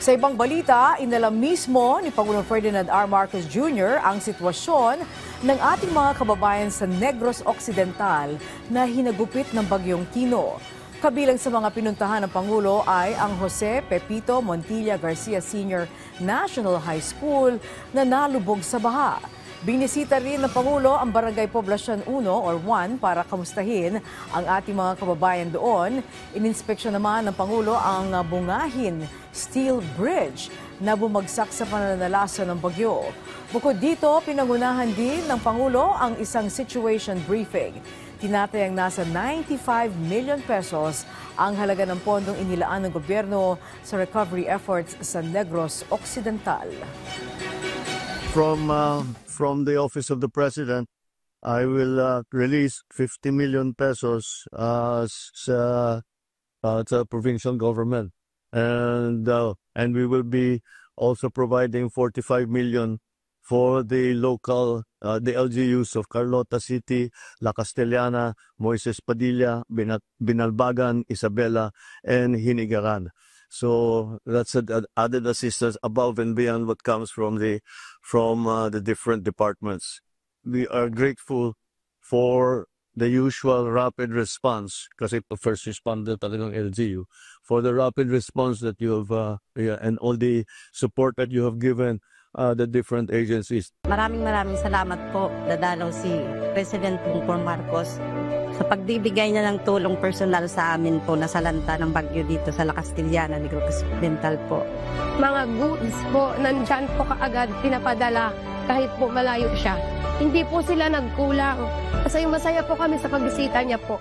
Sa ibang balita, inalam mismo ni Pangulong Ferdinand R. Marcos Jr. ang sitwasyon ng ating mga kababayan sa Negros Occidental na hinagupit ng bagyong Tino. Kabilang sa mga pinuntahan ng Pangulo ay ang Jose Pepito Montilla Garcia Sr. National High School na nalubog sa baha. Binisita rin ng Pangulo ang Barangay Poblacion 1 or 1 para kamustahin ang ating mga kababayan doon. Ininspeksyon naman ng Pangulo ang Bungahin Steel Bridge na bumagsak sa pananalasa ng bagyo. Bukod dito, pinangunahan din ng Pangulo ang isang situation briefing. Tinatayang nasa 95 million pesos ang halaga ng pondong inilaan ng gobyerno sa recovery efforts sa Negros Occidental. From the Office of the President, I will release 50 million pesos sa provincial government, and we will be also providing 45 million for the local the LGUs of Carlota City, La Castellana, Moises Padilla, Binalbagan, Isabela, and Hinigaran. So that's added assistance above and beyond what comes from the different departments. We are grateful for the usual rapid response, kasi first responder talagang LGU, for the rapid response that you have and all the support that you have given the different agencies. Maraming salamat po, dadalaw si President Bongbong Marcos sa pagbibigay niya ng tulong personal sa amin po na salanta ng bagyo dito sa La Castellana, Negros Occidental po. Mga goods po, nandyan po kaagad pinapadala kahit po malayo siya. Hindi po sila nagkulang. Masaya po kami sa pagbisita niya po.